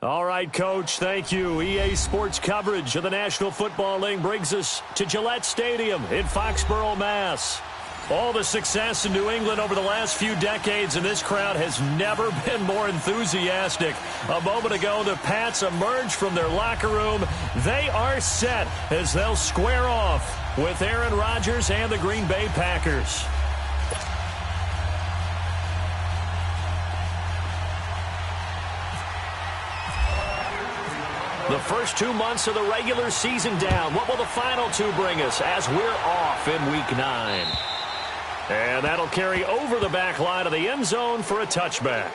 All right, Coach, thank you. EA Sports coverage of the National Football League brings us to Gillette Stadium in Foxborough, Mass. All the success in New England over the last few decades, and this crowd has never been more enthusiastic. A moment ago, the Pats emerged from their locker room. They are set as they'll square off with Aaron Rodgers and the Green Bay Packers. The first 2 months of the regular season down. What will the final two bring us as we're off in Week 9? And that'll carry over the back line of the end zone for a touchback.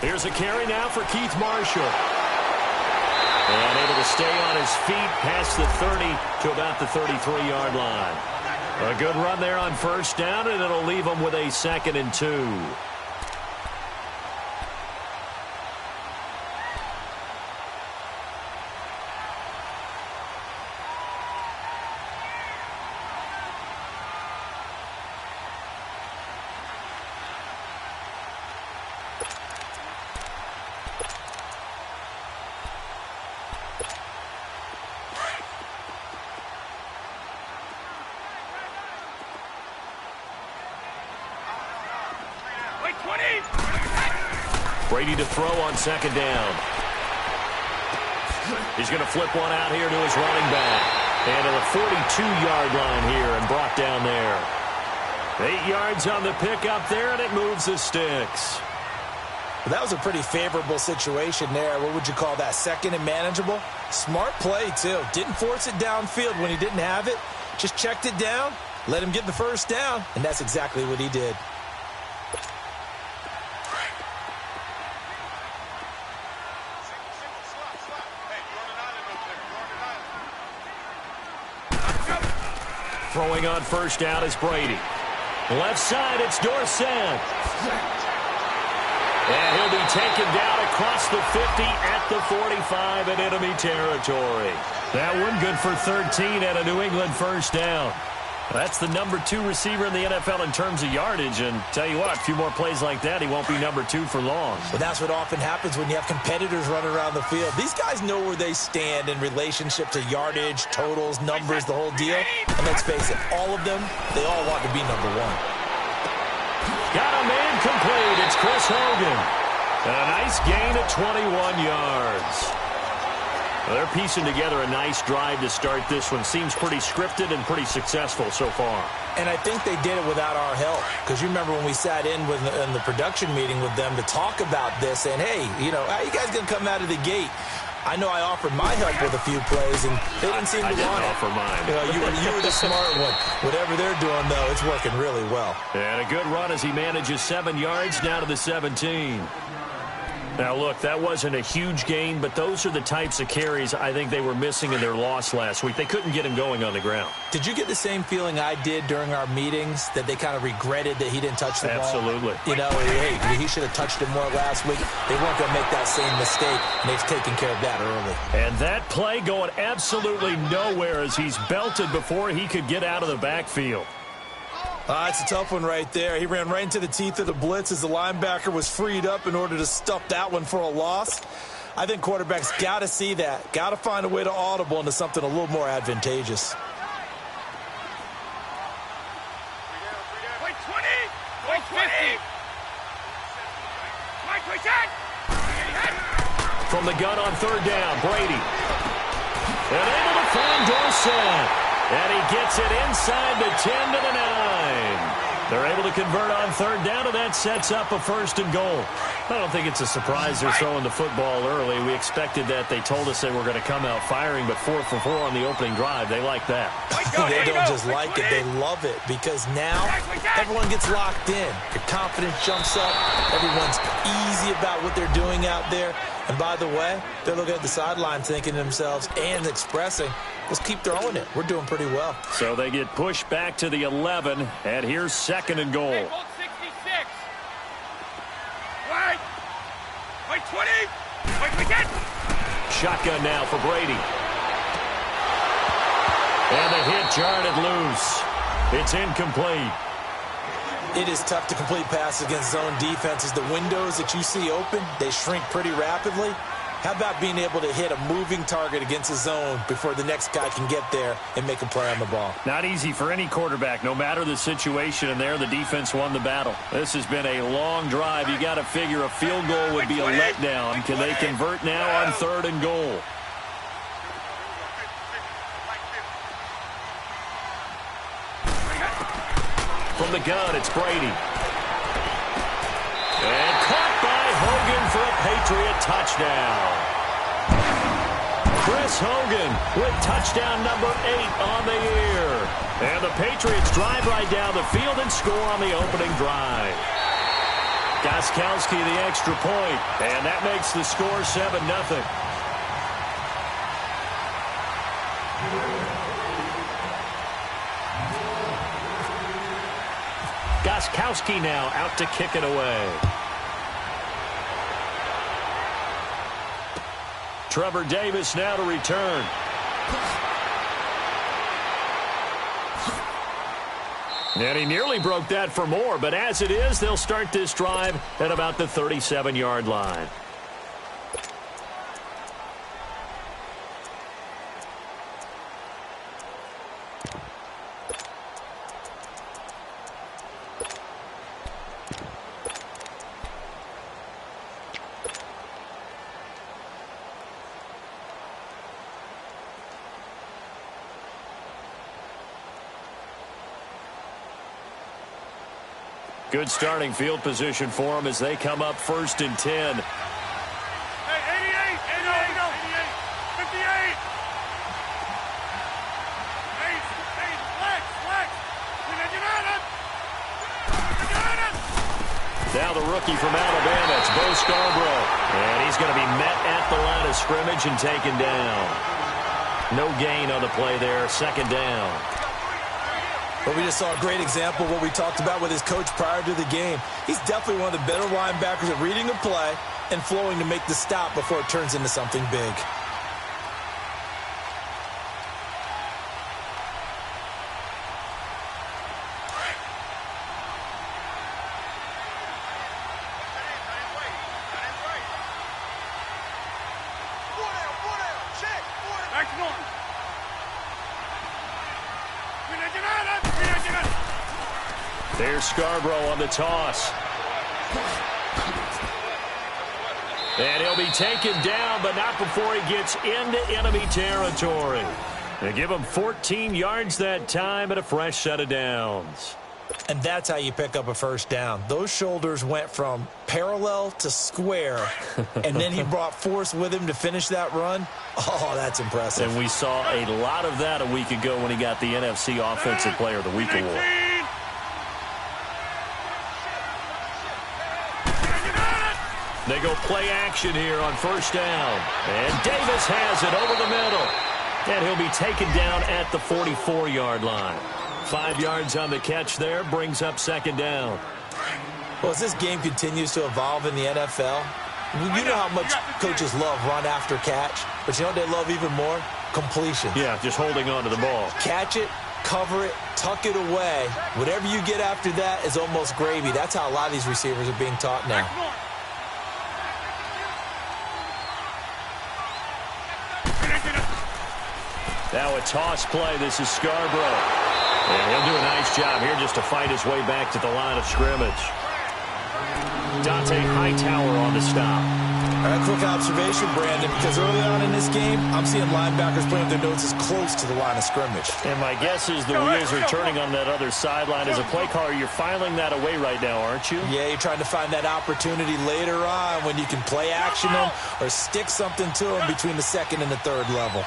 Here's a carry now for Keith Marshall. And able to stay on his feet past the 30 to about the 33-yard line. A good run there on first down, and it'll leave him with a 2nd and 2. Brady to throw on 2nd down. He's going to flip one out here to his running back. And to the 42-yard line here and brought down there. 8 yards on the pickup there, and it moves the sticks. Well, that was a pretty favorable situation there. What would you call that? 2nd and manageable? Smart play, too. Didn't force it downfield when he didn't have it. Just checked it down, let him get the first down, and that's exactly what he did. Throwing on first down is Brady. Left side, it's Dorsett. And he'll be taken down across the 50 at the 45 in enemy territory. That one good for 13 at a New England first down. That's the number 2 receiver in the NFL in terms of yardage. And tell you what, a few more plays like that, he won't be number 2 for long. But that's what often happens when you have competitors running around the field. These guys know where they stand in relationship to yardage, totals, numbers, the whole deal. And let's face it, all of them, they all want to be number 1. Got a man complete. It's Chris Hogan. And a nice gain of 21 yards. Well, they're piecing together a nice drive to start this one. Seems pretty scripted and pretty successful so far. And I think they did it without our help. Because you remember when we sat in the production meeting with them to talk about this, and hey, you know, how you guys going to come out of the gate? I know I offered my help with a few plays, and they didn't seem to want it. Offer mine. You know, you were the smart one. Whatever they're doing, though, it's working really well. And a good run as he manages 7 yards down to the 17. Now, look, that wasn't a huge gain, but those are the types of carries I think they were missing in their loss last week. They couldn't get him going on the ground. Did you get the same feeling I did during our meetings, that they kind of regretted that he didn't touch the ball? Absolutely. You know, hey, he should have touched it more last week. They weren't going to make that same mistake, and they've taken care of that early. And that play going absolutely nowhere as he's belted before he could get out of the backfield. It's a tough one right there. He ran right into the teeth of the blitz as the linebacker was freed up in order to stuff that one for a loss. I think quarterbacks got to see that. Got to find a way to audible into something a little more advantageous. From the gun on 3rd down, Brady. And able to find Dorsett. And he gets it inside the 10 to the 9. They're able to convert on third down, and that sets up a 1st and goal. I don't think it's a surprise they're throwing the football early. We expected that. They told us they were going to come out firing, but 4 for 4 on the opening drive. They like that. They don't just like it. They love it because now everyone gets locked in. Your confidence jumps up. Everyone's easy about what they're doing out there. And by the way, they're looking at the sideline thinking to themselves and expressing, let's keep throwing it. We're doing pretty well. So they get pushed back to the 11, and here's 2nd and goal. Wait, 20. Wait, we get. Shotgun now for Brady. And the hit jarred it loose. It's incomplete. It is tough to complete passes against zone defenses. The windows that you see open, they shrink pretty rapidly. How about being able to hit a moving target against a zone before the next guy can get there and make a play on the ball? Not easy for any quarterback, no matter the situation, and there the defense won the battle. This has been a long drive. You got to figure a field goal would be a letdown. Can they convert now on 3rd and goal? From the gun, it's Brady. And caught by Hogan for a Patriot touchdown. Chris Hogan with touchdown number 8 on the year. And the Patriots drive right down the field and score on the opening drive. Gostkowski the extra point, and that makes the score 7-0. Gostkowski now out to kick it away. Trevor Davis now to return. And he nearly broke that for more, but as it is, they'll start this drive at about the 37-yard line. Good starting field position for them as they come up 1st and 10. Hey, 88, 88, 58. Hey, flex. Now the rookie from Alabama, it's Bo Scarborough. And he's going to be met at the line of scrimmage and taken down. No gain on the play there, 2nd down. But we just saw a great example of what we talked about with his coach prior to the game. He's definitely one of the better linebackers at reading a play and flowing to make the stop before it turns into something big. There's Scarborough on the toss. And he'll be taken down, but not before he gets into enemy territory. They give him 14 yards that time and a fresh set of downs. And that's how you pick up a 1st down. Those shoulders went from parallel to square, and then he brought force with him to finish that run. Oh, that's impressive. And we saw a lot of that a week ago when he got the NFC Offensive Player of the Week award. They go play action here on 1st down. And Davis has it over the middle. And he'll be taken down at the 44-yard line. 5 yards on the catch there, brings up 2nd down. Well, as this game continues to evolve in the NFL, you know how much coaches love run after catch, but you know what they love even more? Completion. Yeah, just holding on to the ball. Catch it, cover it, tuck it away. Whatever you get after that is almost gravy. That's how a lot of these receivers are being taught now. Now a toss play. This is Scarborough. And he'll do a nice job here just to fight his way back to the line of scrimmage. Dante Hightower on the stop. A quick observation, Brandon, because early on in this game, I'm seeing linebackers playing their noses close to the line of scrimmage. And my guess is the wheels are turning on that other sideline. As a play caller, you're filing that away right now, aren't you? Yeah, you're trying to find that opportunity later on when you can play action them or stick something to them between the second and the third level.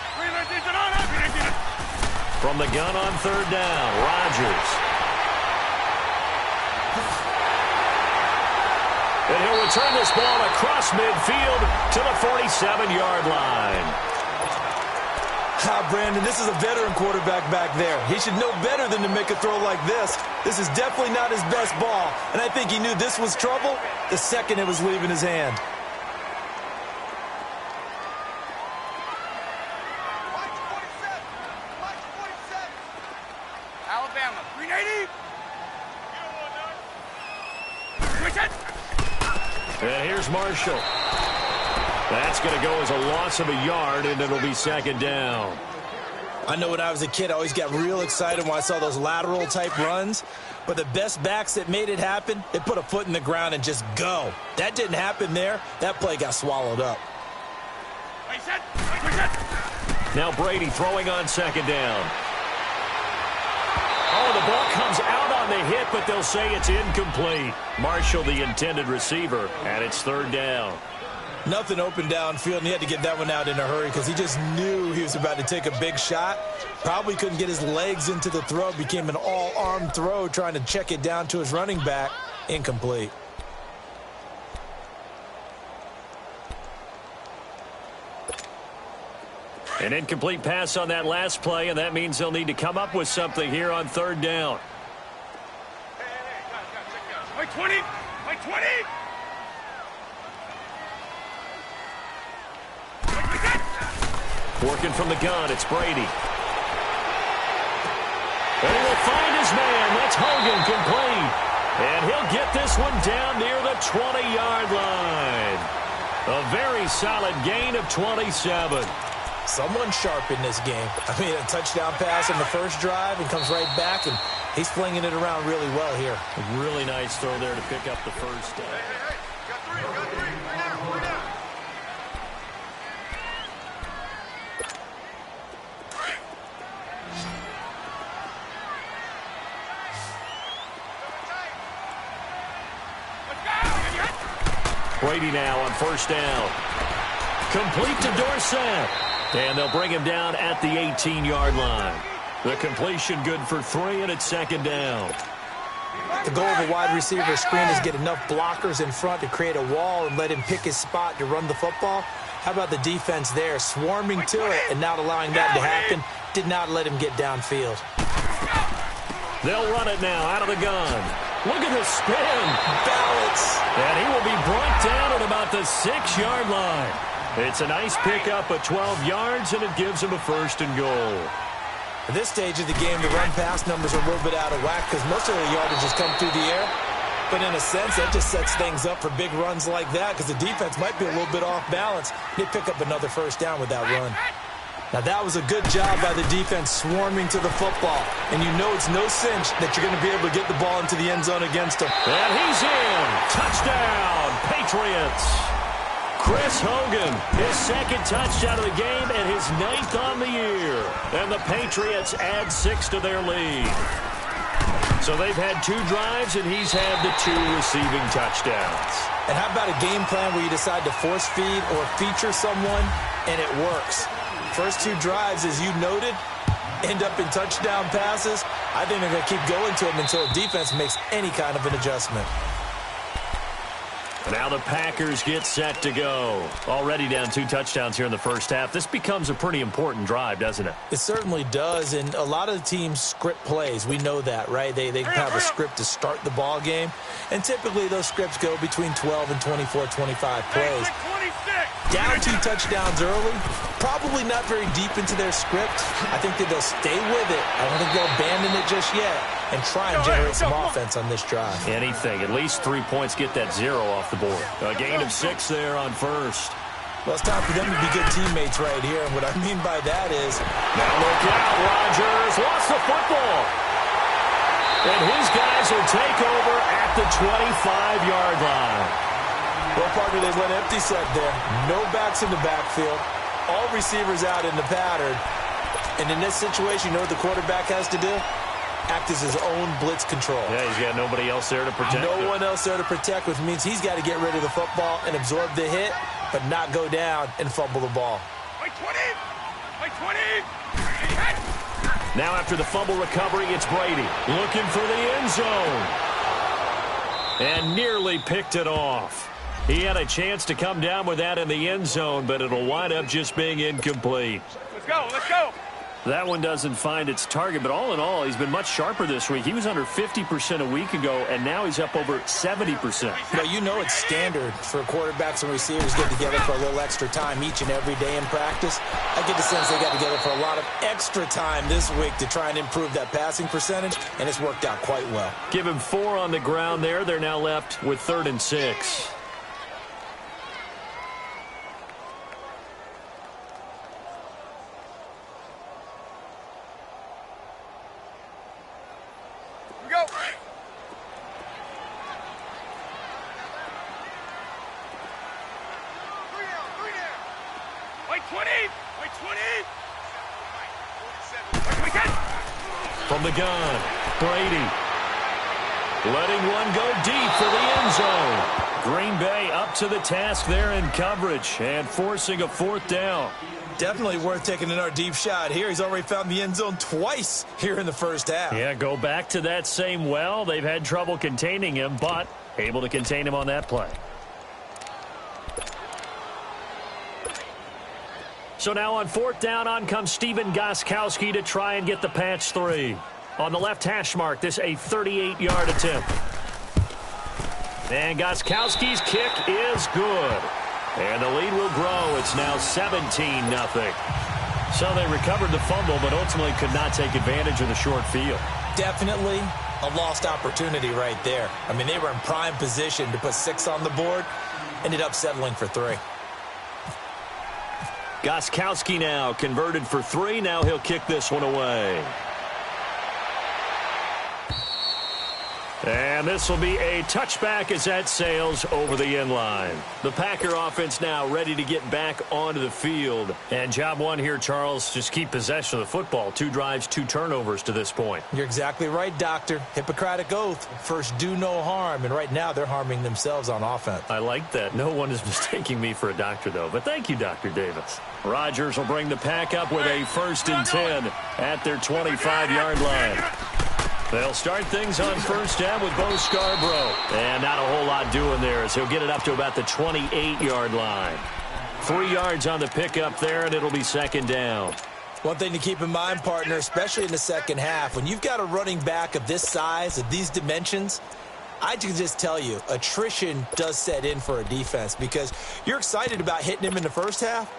From the gun on third down, Rodgers. And he'll return this ball across midfield to the 47-yard line. Brandon, this is a veteran quarterback back there. He should know better than to make a throw like this. This is definitely not his best ball, and I think he knew this was trouble the second it was leaving his hand. Alabama, 380. Switch it. And here's Marshall. That's going to go as a loss of a yard, and it'll be second down. I know when I was a kid, I always got real excited when I saw those lateral-type runs. But the best backs that made it happen, they put a foot in the ground and just go. That didn't happen there. That play got swallowed up. Now Brady throwing on second down. Oh, the ball comes out on the hit, but they'll say it's incomplete. Marshall, the intended receiver, and it's third down. Nothing open downfield, and he had to get that one out in a hurry because he just knew he was about to take a big shot. Probably couldn't get his legs into the throw. Became an all-arm throw trying to check it down to his running back. Incomplete. An incomplete pass on that last play, and that means they'll need to come up with something here on third down. By 20. By 20. Working from the gun, it's Brady. And he will find his man. That's Hogan, complete. And he'll get this one down near the 20-yard line. A very solid gain of 27. Someone sharp in this game. I mean, a touchdown pass on the first drive and comes right back, and he's flinging it around really well here. A really nice throw there to pick up the first down. Got three. Three down. Brady now on first down. Complete to Dorsett. And they'll bring him down at the 18-yard line. The completion good for 3, and it's second down. The goal of a wide receiver screen is get enough blockers in front to create a wall and let him pick his spot to run the football. How about the defense there, swarming to it and not allowing that to happen? Did not let him get downfield. They'll run it now out of the gun. Look at the spin. Balance. And he will be brought down at about the 6-yard line. It's a nice pickup of 12 yards, and it gives him a first and goal. At this stage of the game, the run-pass numbers are a little bit out of whack because most of the yardage has come through the air. But in a sense, that just sets things up for big runs like that because the defense might be a little bit off balance. They pick up another first down with that run. Now, that was a good job by the defense swarming to the football. And you know it's no cinch that you're going to be able to get the ball into the end zone against them. And he's in. Touchdown, Patriots. Chris Hogan, his second touchdown of the game and his 9th on the year. And the Patriots add 6 to their lead. So they've had 2 drives, and he's had the 2 receiving touchdowns. And how about a game plan where you decide to force feed or feature someone, and it works? First 2 drives, as you noted, end up in touchdown passes. I think they're going to keep going to them until the defense makes any kind of an adjustment. Now the Packers get set to go. Already down 2 touchdowns here in the first half. This becomes a pretty important drive, doesn't it? It certainly does, and a lot of the teams script plays. We know that, right? They have a script to start the ball game, and typically those scripts go between 12 and 24, 25 plays. Down 2 touchdowns early, probably not very deep into their script. I think that they'll stay with it. I don't think they'll abandon it just yet and try and generate some offense on this drive. Anything. At least 3 points, get that 0 off the board. A gain of 6 there on first. Well, it's time for them to be good teammates right here, and what I mean by that is... Now look out, Rodgers lost the football. And his guys will take over at the 25-yard line. Well, partner, they went empty set there. No backs in the backfield. All receivers out in the pattern. And in this situation, you know what the quarterback has to do? Act as his own blitz control. Yeah, he's got nobody else there to protect No him. one else there to protect, which means he's got to get rid of the football and absorb the hit, but not go down and fumble the ball. Like 20! Like 20! Now after the fumble recovery, it's Brady looking for the end zone. And nearly picked it off. He had a chance to come down with that in the end zone, but it'll wind up just being incomplete. Let's go, let's go! That one doesn't find its target, but all in all, he's been much sharper this week. He was under 50% a week ago, and now he's up over 70%. Well, you know it's standard for quarterbacks and receivers to get together for a little extra time each and every day in practice. I get the sense they got together for a lot of extra time this week to try and improve that passing percentage, and it's worked out quite well. Give him 4 on the ground there. They're now left with 3rd and 6. Go! Like 20! Like 20! Like we can! From the gun, Brady. Letting one go deep for the end zone. Green Bay up to the task there in coverage and forcing a 4th down. Definitely worth taking another deep shot here. He's already found the end zone twice here in the first half. Yeah, go back to that same well. They've had trouble containing him, but able to contain him on that play. So now on 4th down, on comes Stephen Gostkowski to try and get the patch 3. On the left hash mark, this a 38-yard attempt. And Gostkowski's kick is good. And the lead will grow. It's now 17-0. So they recovered the fumble, but ultimately could not take advantage of the short field. Definitely a lost opportunity right there. I mean, they were in prime position to put 6 on the board. Ended up settling for 3. Gostkowski now converted for 3. Now he'll kick this one away. And this will be a touchback as that sails over the end line. The Packer offense now ready to get back onto the field. And job one here, Charles, just keep possession of the football. 2 drives, 2 turnovers to this point. You're exactly right, Doctor. Hippocratic oath. First, do no harm. And right now, they're harming themselves on offense. I like that. No one is mistaking me for a doctor, though. But thank you, Dr. Davis. Rodgers will bring the Pack up with a 1st and 10 at their 25-yard line. They'll start things on 1st down with Bo Scarborough. And not a whole lot doing there as he'll get it up to about the 28-yard line. 3 yards on the pickup there, and it'll be 2nd down. One thing to keep in mind, partner, especially in the second half, when you've got a running back of this size, of these dimensions, I can just tell you, attrition does set in for a defense because you're excited about hitting him in the first half.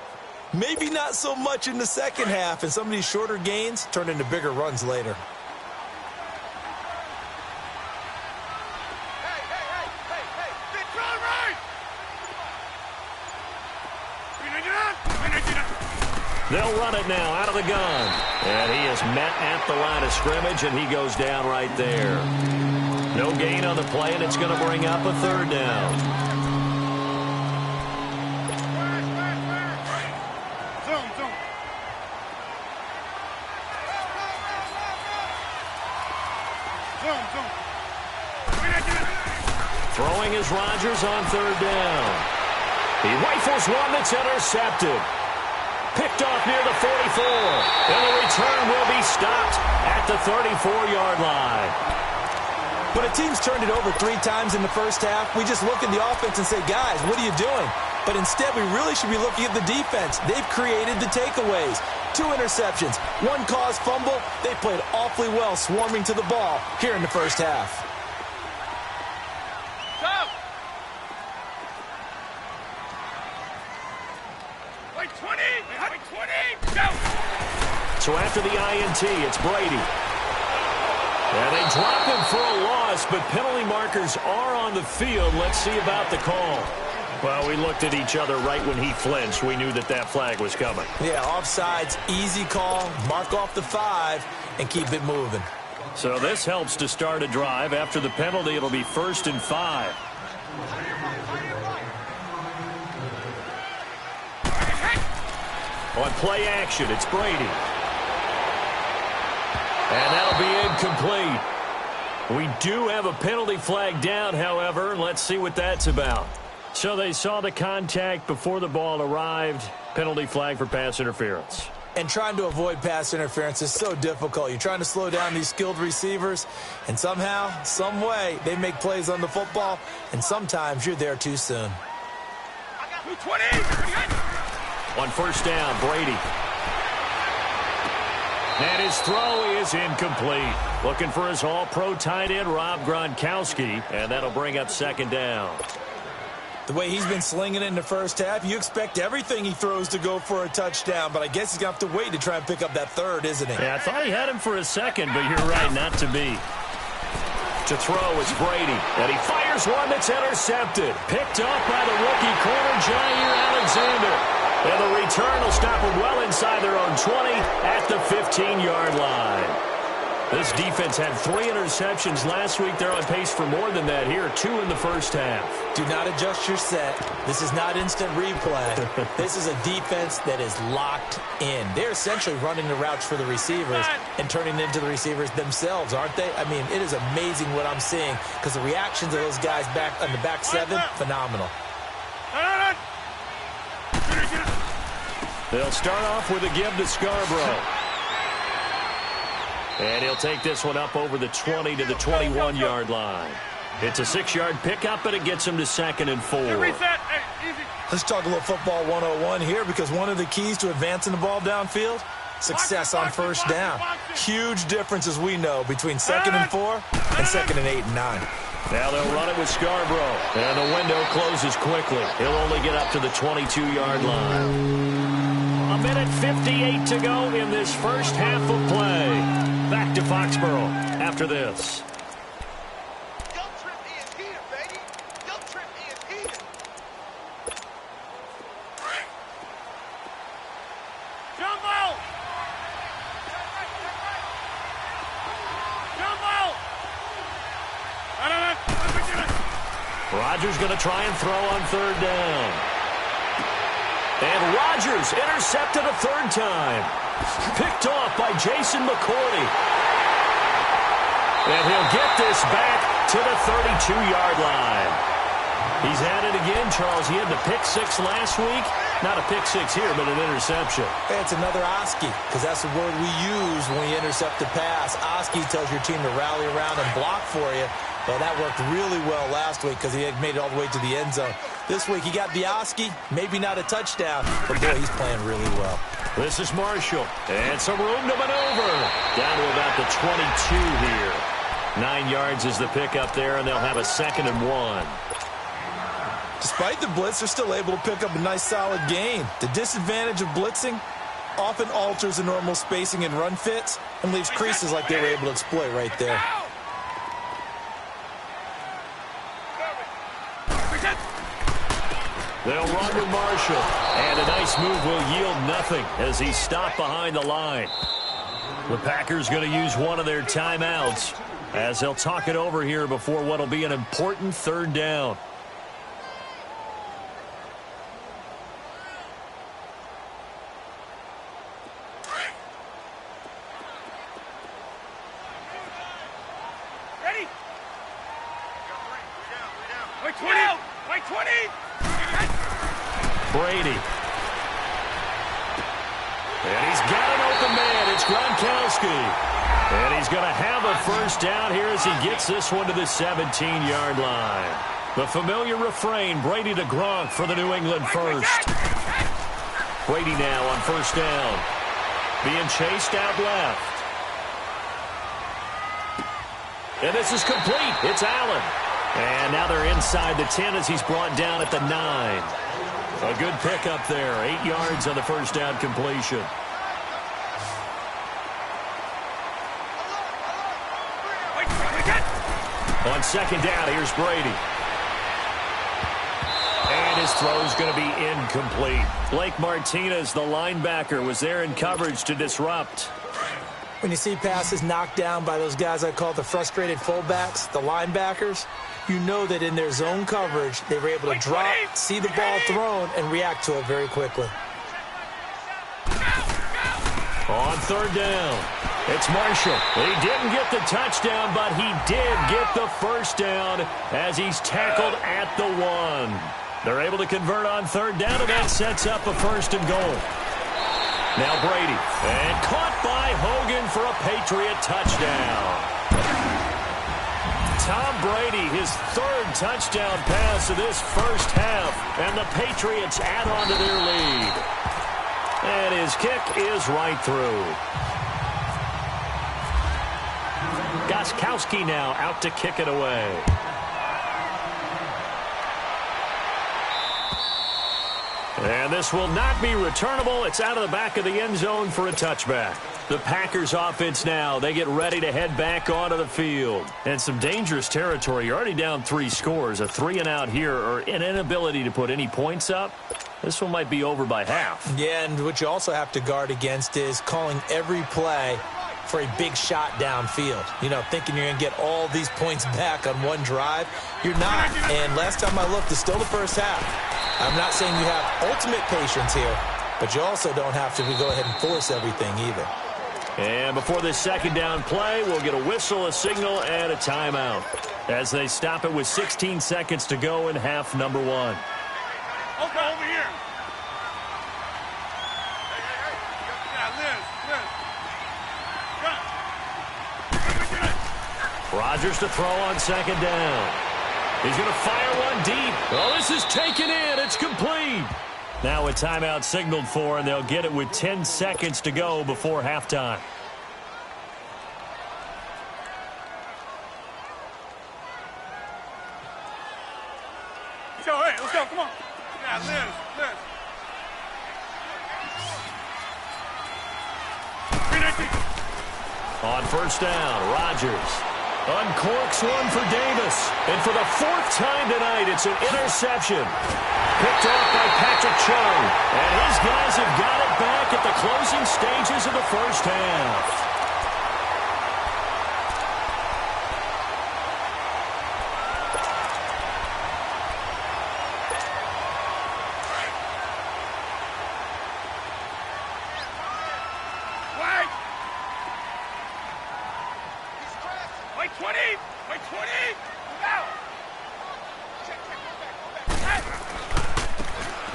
Maybe not so much in the second half, and some of these shorter gains turn into bigger runs later. They'll run it now out of the gun. And he is met at the line of scrimmage, and he goes down right there. No gain on the play, and it's going to bring up a 3rd down. Zoom, zoom. Zoom, zoom. Throwing is Rodgers on 3rd down. He rifles one that's intercepted. Picked off near the 44. And the return will be stopped at the 34-yard line. When a team's turned it over 3 times in the first half, we just look at the offense and say, guys, what are you doing? But instead, we really should be looking at the defense. They've created the takeaways. 2 interceptions, 1 caused fumble. They played awfully well swarming to the ball here in the first half. Stop! Like 20! Like 20! Go! So after the INT, it's Brady. And they drop him for a loss, but penalty markers are on the field. Let's see about the call. Well, we looked at each other right when he flinched. We knew that that flag was coming. Yeah, offsides, easy call, mark off the 5, and keep it moving. So this helps to start a drive. After the penalty, it'll be 1st and 5. On play action, it's Brady. And that'll be incomplete. We do have a penalty flag down, however. Let's see what that's about. So they saw the contact before the ball arrived. Penalty flag for pass interference. And trying to avoid pass interference is so difficult. You're trying to slow down these skilled receivers, and somehow, some way, they make plays on the football, and sometimes you're there too soon. On 1st down, Brady. And his throw is incomplete. Looking for his all-pro tight end, Rob Gronkowski, and that'll bring up 2nd down. The way he's been slinging it in the first half, you expect everything he throws to go for a touchdown, but I guess he's going to have to wait to try and pick up that 3rd, isn't he? Yeah, I thought he had him for a second, but you're right, not to be. To throw, it's Brady, and he fires one that's intercepted. Picked up by the rookie corner, Jair Alexander. And the return will stop them well inside their own 20 at the 15-yard line. This defense had 3 interceptions last week. They're on pace for more than that here, 2 in the first half. Do not adjust your set. This is not instant replay. This is a defense that is locked in. They're essentially running the routes for the receivers and turning into the receivers themselves, aren't they? I mean, it is amazing what I'm seeing because the reactions of those guys back on the back 7, phenomenal. They'll start off with a give to Scarborough. And he'll take this one up over the 20 to the 21-yard line. It's a 6-yard pickup, and it gets him to 2nd and 4. Let's talk a little football 101 here because one of the keys to advancing the ball downfield, success on 1st down. Huge difference, as we know, between 2nd and 4 and 2nd and 8 and 9. Now they'll run it with Scarborough. And the window closes quickly. He'll only get up to the 22-yard line. A minute 58 to go in this first half of play. Back to Foxborough after this. Rodgers going to try and throw on 3rd down. And Rodgers intercepted a 3rd time. Picked off by Jason McCourty. And he'll get this back to the 32-yard line. He's had it again, Charles. He had the pick 6 last week. Not a pick 6 here, but an interception. Hey, it's another Oski, because that's the word we use when you intercept the pass. Oski tells your team to rally around and block for you. Well, that worked really well last week because he had made it all the way to the end zone. This week, he got the Oski, maybe not a touchdown, but boy, he's playing really well. This is Marshall, and some room to maneuver. Down to about the 22 here. 9 yards is the pickup there, and they'll have a 2nd and 1. Despite the blitz, they're still able to pick up a nice, solid gain. The disadvantage of blitzing often alters the normal spacing and run fits and leaves creases like they were able to exploit right there. They'll run with Marshall, and a nice move will yield nothing as he's stopped behind the line. The Packers going to use one of their timeouts as they'll talk it over here before what will be an important 3rd down. Ready? Wait 20! Wait 20! Brady. And he's got an open man. It's Gronkowski. And he's going to have a 1st down here as he gets this one to the 17-yard line. The familiar refrain, Brady to Gronk for the New England first. Brady now on 1st down. Being chased out left. And this is complete. It's Allen. And now they're inside the 10 as he's brought down at the 9. A good pickup there. 8 yards on the 1st down completion. On 2nd down, here's Brady. And his throw's going to be incomplete. Blake Martinez, the linebacker, was there in coverage to disrupt. When you see passes knocked down by those guys I call the frustrated fullbacks, the linebackers, you know that in their zone coverage, they were able to drop, see the ball thrown, and react to it very quickly. On third down, it's Marshall. He didn't get the touchdown, but he did get the first down as he's tackled at the 1. They're able to convert on third down, and that sets up a first and goal. Now Brady, and caught by Hogan for a Patriot touchdown. Tom Brady, his third touchdown pass of this first half, and the Patriots add on to their lead. And his kick is right through. Gostkowski now out to kick it away. And this will not be returnable. It's out of the back of the end zone for a touchback. The Packers offense now, they get ready to head back onto the field. And some dangerous territory. You're already down 3 scores. A 3-and-out here, or an inability to put any points up. This one might be over by half. Yeah, and what you also have to guard against is calling every play for a big shot downfield. You know, thinking you're going to get all these points back on one drive. You're not. And last time I looked, it's still the first half. I'm not saying you have ultimate patience here, but you also don't have to go ahead and force everything either. And before this second down play, we'll get a whistle, a signal, and a timeout as they stop it with 16 seconds to go in half number 1. Okay, over here. Yeah, Liz. Rodgers to throw on second down. He's going to fire one deep. Oh, this is taken in. It's complete. Now a timeout signaled for, and they'll get it with 10 seconds to go before halftime. So, hey, let's go. Come on. Yeah, Liz. On first down, Rodgers uncorks one for Davis. And for the 4th time tonight, it's an interception. Picked off by Patrick Chung. And his guys have got it back at the closing stages of the first half.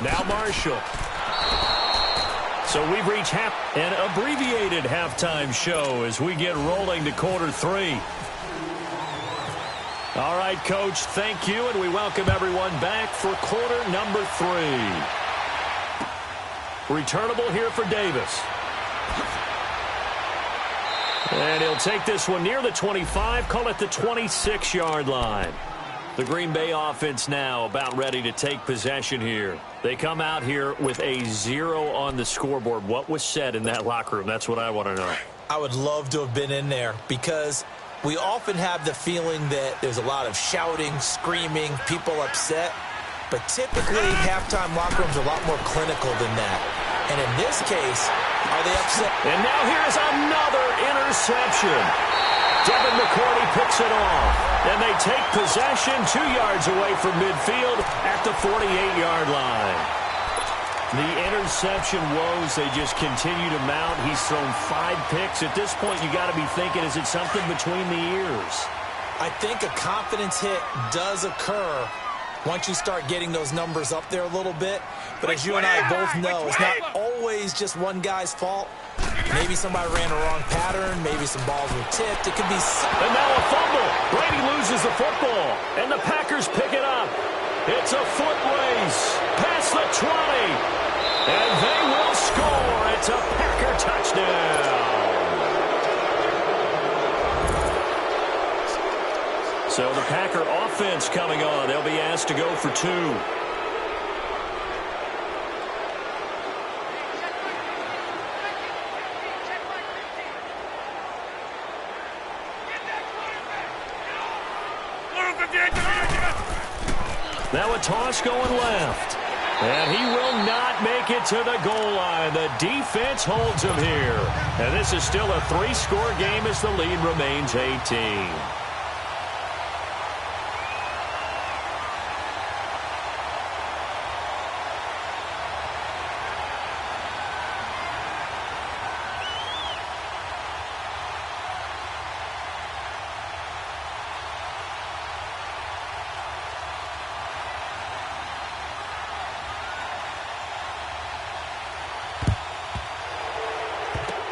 Now Marshall. So we've reached an abbreviated halftime show as we get rolling to quarter 3. All right, Coach, thank you, and we welcome everyone back for quarter number 3. Returnable here for Davis. And he'll take this one near the 25, call it the 26-yard line. The Green Bay offense now about ready to take possession here. They come out here with a 0 on the scoreboard. What was said in that locker room? That's what I want to know. I would love to have been in there because we often have the feeling that there's a lot of shouting, screaming, people upset. But typically, halftime locker rooms are a lot more clinical than that. And in this case, are they upset? And now here's another interception. Devin McCourty picks it off. And they take possession 2 yards away from midfield at the 48-yard line. The interception woes, they just continue to mount. He's thrown 5 picks. At this point, you got to be thinking, is it something between the ears? I think a confidence hit does occur once you start getting those numbers up there a little bit. But as you and I both know, it's not always just one guy's fault. Maybe somebody ran a wrong pattern. Maybe some balls were tipped. It could be... And now a fumble. Brady loses the football. And the Packers pick it up. It's a foot race. Past the 20. And they will score. It's a Packer touchdown. So the Packer offense coming on. They'll be asked to go for 2. Now a toss going left. And he will not make it to the goal line. The defense holds him here. And this is still a 3-score game as the lead remains 18.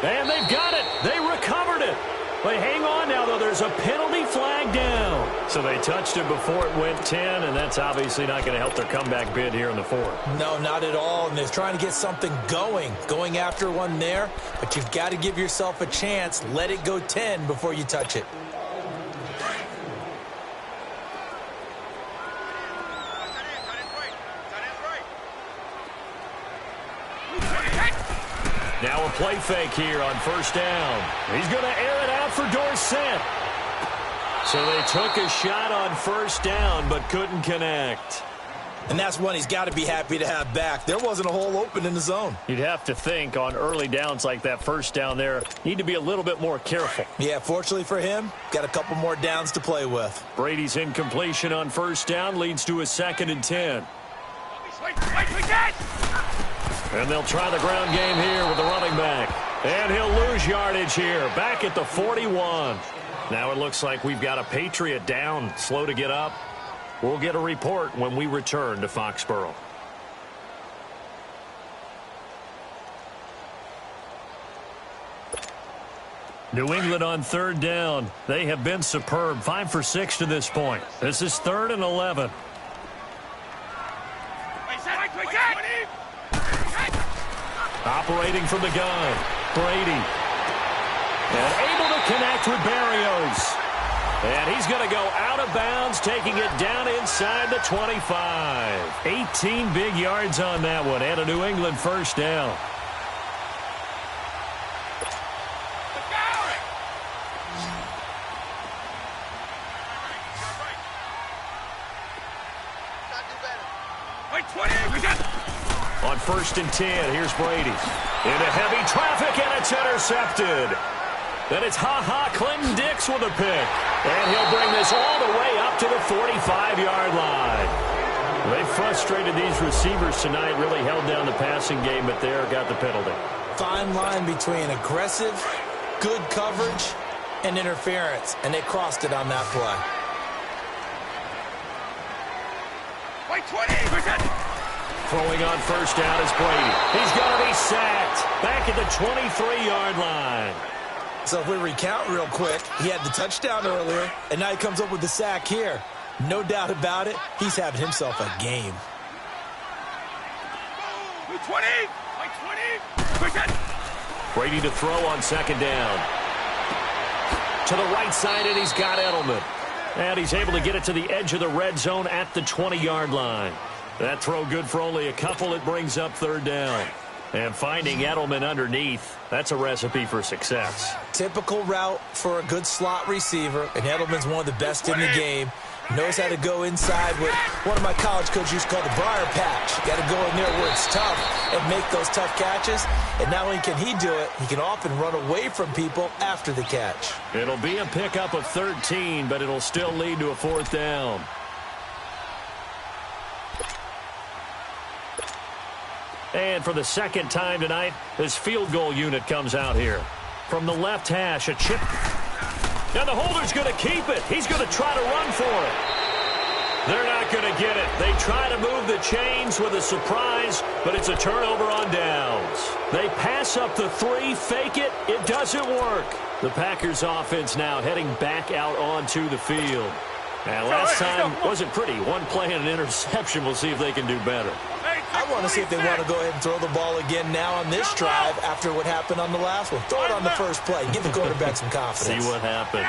And they've got it. They recovered it. They hang on now, though. There's a penalty flag down. So they touched it before it went 10, and that's obviously not going to help their comeback bid here in the fourth. No, not at all. And they're trying to get something going after one there. But you've got to give yourself a chance. Let it go 10 before you touch it. Now a play fake here on first down. He's going to air it out for Dorsett. So they took a shot on first down but couldn't connect. And that's one he's got to be happy to have back. There wasn't a hole open in the zone. You'd have to think on early downs like that first down there, need to be a little bit more careful. Yeah, fortunately for him, got a couple more downs to play with. Brady's incompletion on first down leads to a 2nd and 10. And they'll try the ground game here with the running back. And he'll lose yardage here, back at the 41. Now it looks like we've got a Patriot down, slow to get up. We'll get a report when we return to Foxborough. New England on third down. They have been superb, 5 for 6 to this point. This is 3rd and 11. Operating from the gun, Brady. And able to connect with Barrios. And he's going to go out of bounds, taking it down inside the 25. 18 big yards on that one, and a New England first down. On 1st and 10, here's Brady. Into heavy traffic, and it's intercepted. Then it's Clinton Dix with a pick. And he'll bring this all the way up to the 45-yard line. They frustrated these receivers tonight, really held down the passing game, but there got the penalty. Fine line between aggressive, good coverage, and interference, and they crossed it on that play. Throwing on first down is Brady. He's going to be sacked back at the 23-yard line. So if we recount real quick, he had the touchdown earlier, and now he comes up with the sack here. No doubt about it, he's having himself a game. Brady to throw on 2nd down. To the right side, and he's got Edelman. And he's able to get it to the edge of the red zone at the 20-yard line. That throw good for only a couple. It brings up 3rd down. And finding Edelman underneath, that's a recipe for success. Typical route for a good slot receiver, and Edelman's one of the best in the game. Knows how to go inside what one of my college coaches used to call the briar patch. Got to go in there where it's tough and make those tough catches. And not only can he do it, he can often run away from people after the catch. It'll be a pickup of 13, but it'll still lead to a 4th down. And for the 2nd time tonight, this field goal unit comes out here. From the left hash, a chip. And the holder's going to keep it. He's going to try to run for it. They're not going to get it. They try to move the chains with a surprise, but it's a turnover on downs. They pass up the 3, fake it. It doesn't work. The Packers offense now heading back out onto the field. And last time wasn't pretty. One play and an interception. We'll see if they can do better. I want to see if they want to go ahead and throw the ball again now on this drive after what happened on the last one. Throw it on the first play. Give the quarterback some confidence. See what happens.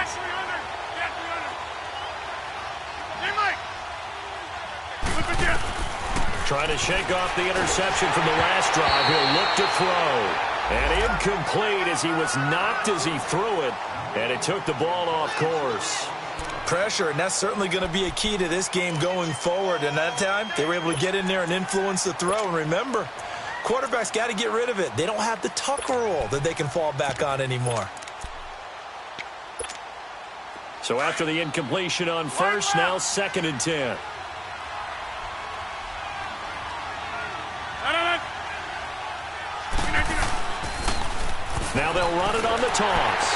Trying to shake off the interception from the last drive. He'll look to throw. And incomplete as he was knocked as he threw it. And it took the ball off course. pressure, and that's certainly going to be a key to this game going forward. And that time, they were able to get in there and influence the throw. And remember, quarterbacks got to get rid of it. They don't have the tuck rule that they can fall back on anymore. So after the incompletion on first, now 2nd and 10. Now they'll run it on the toss.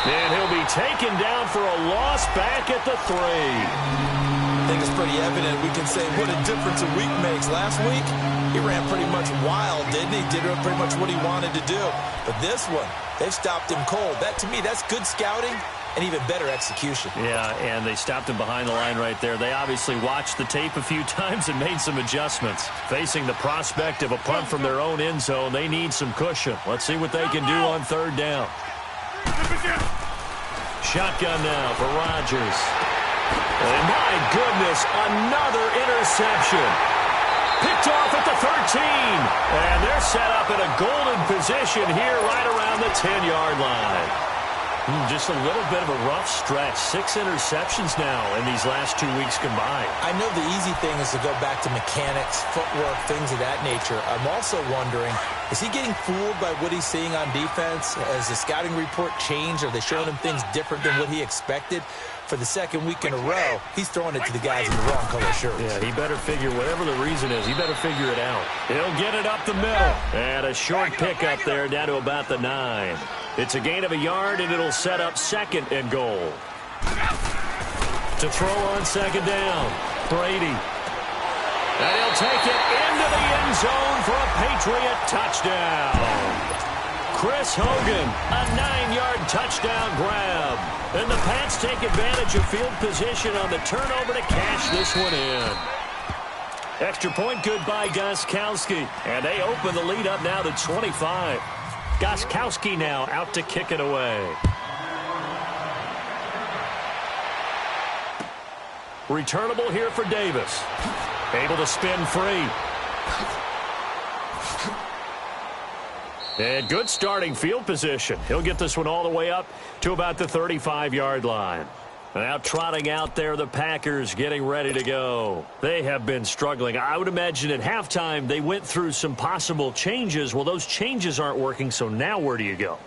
And he'll be taken down for a loss back at the 3. I think it's pretty evident. We can say what a difference a week makes. Last week, he ran pretty much wild, didn't he? Did pretty much what he wanted to do. But this one, they've stopped him cold. That, to me, that's good scouting and even better execution. Yeah, and they stopped him behind the line right there. They obviously watched the tape a few times and made some adjustments. Facing the prospect of a punt from their own end zone, they need some cushion. Let's see what they can do on 3rd down. Shotgun now for Rodgers. And my goodness, another interception. Picked off at the 13. And they're set up in a golden position here right around the 10-yard line. Just a little bit of a rough stretch. 6 interceptions now in these last 2 weeks combined. I know the easy thing is to go back to mechanics, footwork, things of that nature. I'm also wondering, is he getting fooled by what he's seeing on defense? Has the scouting report changed? Are they showing him things different than what he expected? For the 2nd week in a row, he's throwing it to the guys in the wrong color shirts. Yeah, he better figure, whatever the reason is, he better figure it out. He'll get it up the middle. And a short pickup there down to about the 9. It's a gain of a yard, and it'll set up 2nd and goal. To throw on 2nd down, Brady. And he'll take it into the end zone for a Patriot touchdown. Chris Hogan, a 9-yard touchdown grab. And the Pats take advantage of field position on the turnover to cash this one in. Extra point good by Gostkowski. And they open the lead up now to 25. Gostkowski now out to kick it away. Returnable here for Davis. Able to spin free. And good starting field position. He'll get this one all the way up to about the 35-yard line. Now trotting out there, the Packers getting ready to go. They have been struggling. I would imagine at halftime they went through some possible changes. Well, those changes aren't working, so now where do you go?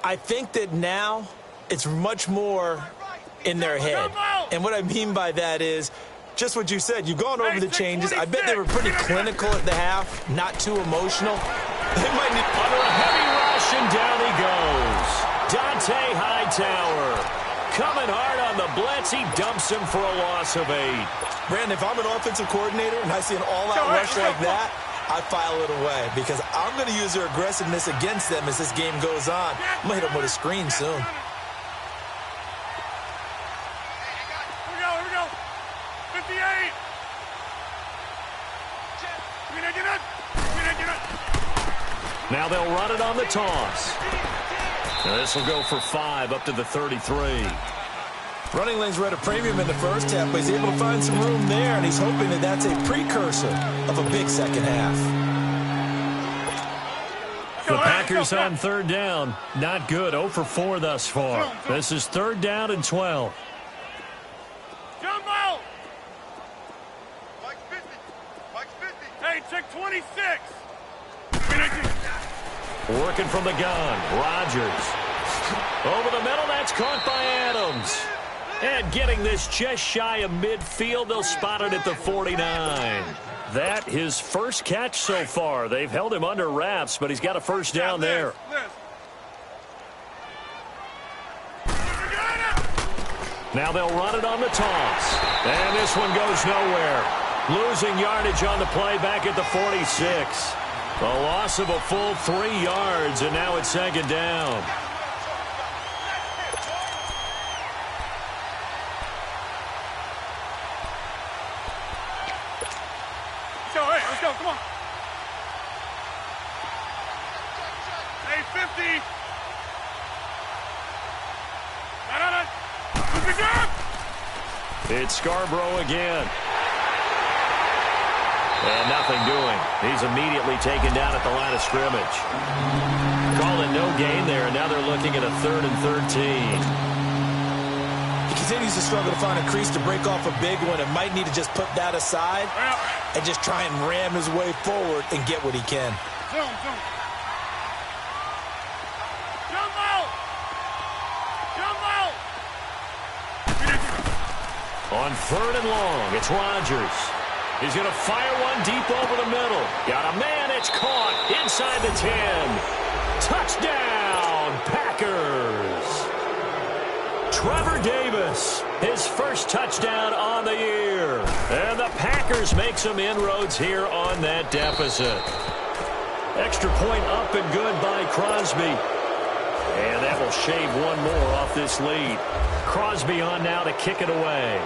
I think that now it's much more in their head. And what I mean by that is just what you said. You've gone over the changes. I bet they were pretty clinical at the half, not too emotional. They might need under a heavy rush, and down he goes. Dante Hightower coming hard on the blitz. He dumps him for a loss of 8. Brandon, if I'm an offensive coordinator and I see an all-out rush like that, I file it away because I'm going to use their aggressiveness against them as this game goes on. I'm going to hit them with a screen soon. Here we go. 58. Now they'll run it on the toss. And this will go for 5 up to the 33. Running lanes were at a premium in the first half, but he's able to find some room there, and he's hoping that that's a precursor of a big second half. The Packers on 3rd down. Not good. 0 for 4 thus far. This is 3rd down and 12. Jumbo! Mike's 50. Hey, check 26. Working from the gun. Rodgers. Over the middle. That's caught by Adams. And getting this just shy of midfield. They'll spot it at the 49. That his first catch so far. They've held him under wraps, but he's got a first down there. Now they'll run it on the toss. And this one goes nowhere. Losing yardage on the play back at the 46. A loss of a full 3 yards, and now it's 2nd down. Let's go, come on. Hey, 50. It's Scarborough again. And nothing doing. He's immediately taken down at the line of scrimmage. Calling no gain there, and now they're looking at a 3rd and 13. You can continues to struggle to find a crease to break off a big one and might need to just put that aside and just try and ram his way forward and get what he can. Zoom. Jump out! On 3rd and long, it's Rodgers. He's going to fire one deep over the middle. Got a man, it's caught inside the 10. Touchdown, Packers. Trevor Davis, his first touchdown on the year. And the Packers make some inroads here on that deficit. Extra point up and good by Crosby. And that will shave one more off this lead. Crosby on now to kick it away.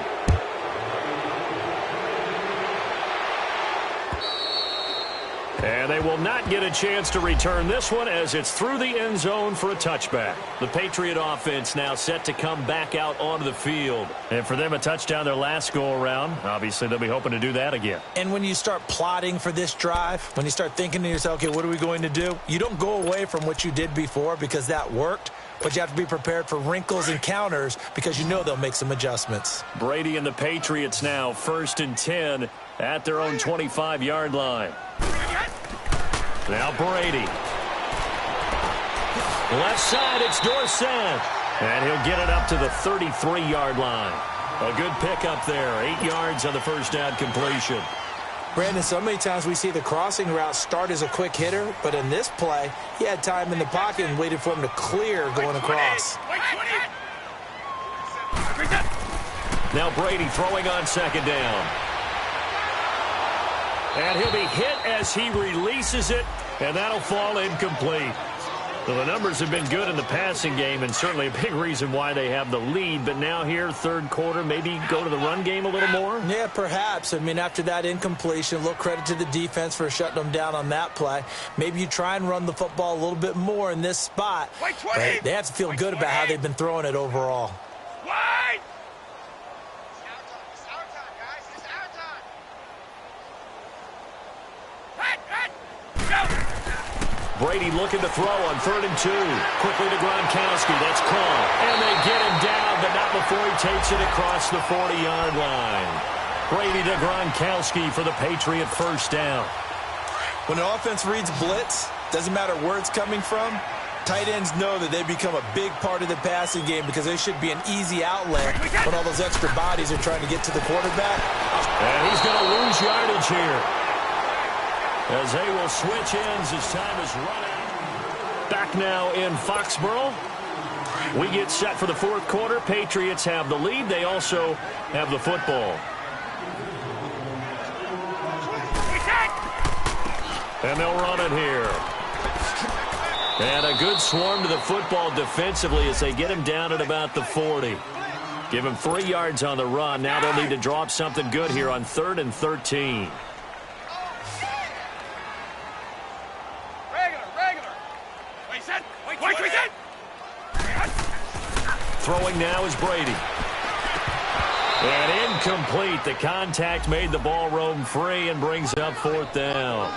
And they will not get a chance to return this one as it's through the end zone for a touchback. The Patriot offense now set to come back out onto the field. And for them, a touchdown their last go-around. Obviously, they'll be hoping to do that again. And when you start plotting for this drive, when you start thinking to yourself, okay, what are we going to do? You don't go away from what you did before because that worked. But you have to be prepared for wrinkles and counters because you know they'll make some adjustments. Brady and the Patriots now 1st and 10 at their own 25-yard line. Now Brady. Left side, it's Dorsett. And he'll get it up to the 33-yard line. A good pickup there. 8 yards on the first down completion. Brandon, so many times we see the crossing route start as a quick hitter, but in this play, he had time in the pocket and waited for him to clear going across. Now Brady throwing on 2nd down. And he'll be hit as he releases it, and that'll fall incomplete. Well, the numbers have been good in the passing game, and certainly a big reason why they have the lead. But now here, 3rd quarter, maybe go to the run game a little more? Yeah, perhaps. I mean, after that incompletion, a little credit to the defense for shutting them down on that play. Maybe you try and run the football a little bit more in this spot. But they have to feel good about how they've been throwing it overall. Brady looking to throw on 3rd and 2. Quickly to Gronkowski. That's caught. And they get him down, but not before he takes it across the 40-yard line. Brady to Gronkowski for the Patriot first down. When an offense reads blitz, doesn't matter where it's coming from, tight ends know that they become a big part of the passing game because they should be an easy outlet when all those extra bodies are trying to get to the quarterback. And he's going to lose yardage here, as they will switch ends as time is running. Back now in Foxborough. We get set for the 4th quarter. Patriots have the lead. They also have the football. And they'll run it here. And a good swarm to the football defensively as they get him down at about the 40. Give him 3 yards on the run. Now they'll need to draw up something good here on 3rd and 13. Throwing now is Brady. And incomplete. The contact made the ball roam free and brings up 4th down.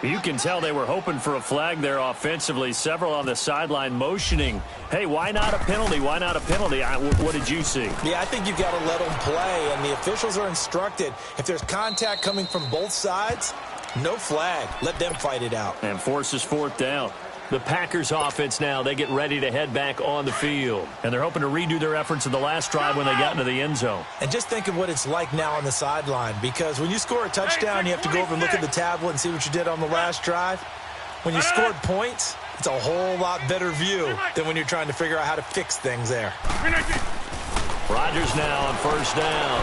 You can tell they were hoping for a flag there offensively. Several on the sideline motioning, hey, why not a penalty? Why not a penalty? What did you see? Yeah, I think you've got to let them play, and the officials are instructed. If there's contact coming from both sides, no flag. Let them fight it out. And forces 4th down. The Packers offense now, they get ready to head back on the field. And they're hoping to redo their efforts in the last drive when they got into the end zone. And just think of what it's like now on the sideline, because when you score a touchdown, you have to go over and look at the tablet and see what you did on the last drive. When you scored points, it's a whole lot better view than when you're trying to figure out how to fix things there. Rodgers now on 1st down.